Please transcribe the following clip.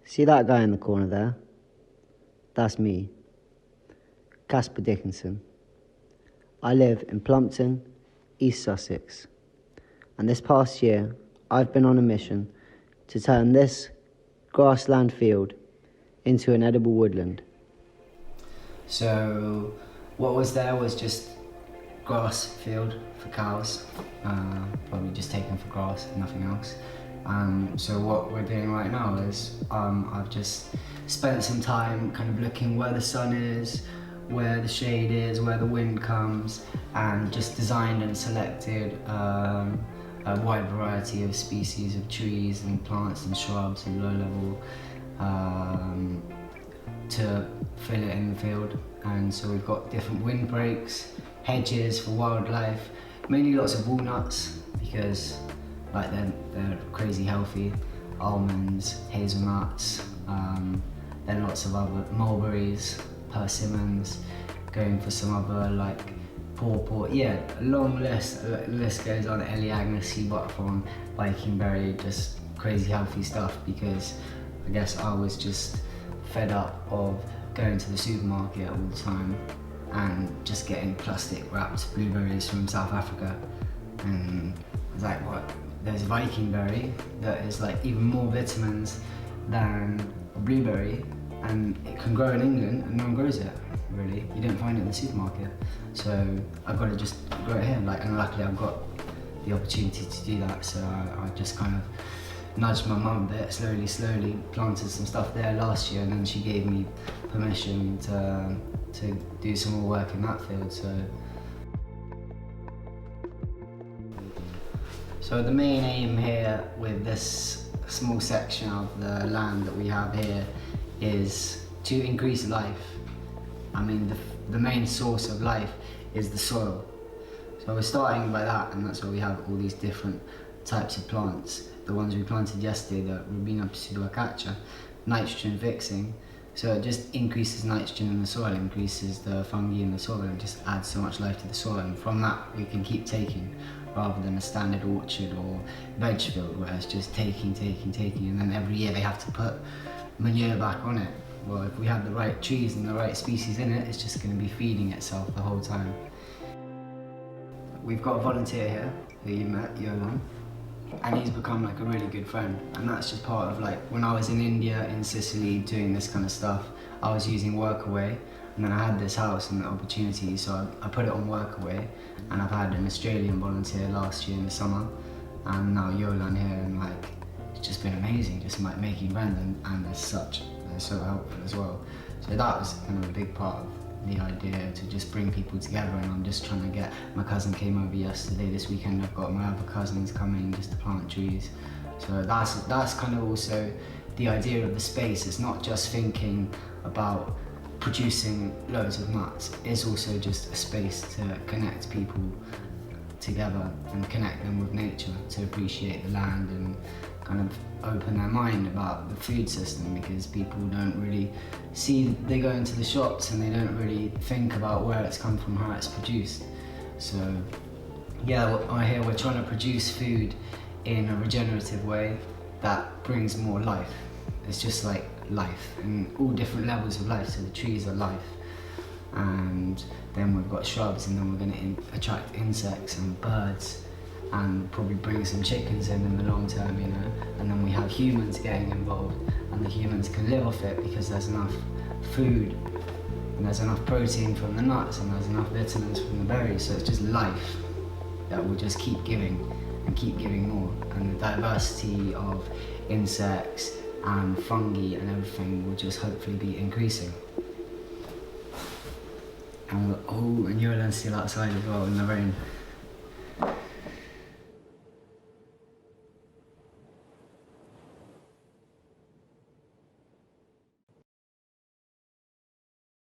See that guy in the corner there? That's me, Kit Dixon. I live in Plumpton, East Sussex, and this past year I've been on a mission to turn this grassland field into an edible woodland. So what was there was just grass field for cows, probably just taken for grass, nothing else. So what we're doing right now is I've just spent some time kind of looking where the sun is, where the shade is, where the wind comes, and just designed and selected a wide variety of species of trees and plants and shrubs and low level to fill it in the field. And so we've got different windbreaks, hedges for wildlife, mainly lots of walnuts because like they're crazy healthy, almonds, hazelnuts, then lots of other mulberries, persimmons, going for some other like pawpaw, yeah, a long list. The list goes on. Eleagna, sea butterthorn, vikingberry, just crazy healthy stuff because I guess I was just fed up of going to the supermarket all the time and just getting plastic wrapped blueberries from South Africa, and I was like, what? There's vikingberry that is like even more vitamins than a blueberry, and it can grow in England and no one grows it, really. You don't find it in the supermarket. So I've got to just grow it here, like, and luckily I've got the opportunity to do that. So I just kind of nudged my mum a bit, slowly planted some stuff there last year, and then she gave me permission to do some more work in that field. So the main aim here with this small section of the land that we have here is to increase life. I mean, the main source of life is the soil. So we're starting by that, and that's why we have all these different types of plants. The ones we planted yesterday, the Rubina pseudoacacia, nitrogen fixing. So it just increases nitrogen in the soil, increases the fungi in the soil, and just adds so much life to the soil. And from that we can keep taking, rather than a standard orchard or veg field where it's just taking, and then every year they have to put manure back on it. Well, if we have the right trees and the right species in it, it's just going to be feeding itself the whole time. We've got a volunteer here who you met, Yolan, and he's become like a really good friend, and that's just part of like when I was in India, in Sicily, doing this kind of stuff, I was using Workaway, and then I had this house and the opportunity, so I put it on Workaway, and I've had an Australian volunteer last year in the summer, and now Yolan here, and like it's just been amazing, just like making friends, and they're so helpful as well. So that was kind of a big part of the idea, to just bring people together, and I'm just trying to get, my cousin came over yesterday, this weekend I've got my other cousins coming just to plant trees. So that's kind of also the idea of the space. It's not just thinking about producing loads of nuts, it's also just a space to connect people together and connect them with nature, to appreciate the land and kind of open their mind about the food system, because people don't really see, they go into the shops and they don't really think about where it's come from, how it's produced. So yeah, we're trying to produce food in a regenerative way that brings more life. It's just like life and all different levels of life. So the trees are life, and then we've got shrubs, and then we're going to attract insects and birds, and probably bring some chickens in the long term, you know. And then we have humans getting involved, and the humans can live off it because there's enough food, and there's enough protein from the nuts, and there's enough vitamins from the berries. So it's just life that will just keep giving and keep giving more, and the diversity of insects and fungi and everything will just hopefully be increasing. And Yolan's still outside as well in the rain.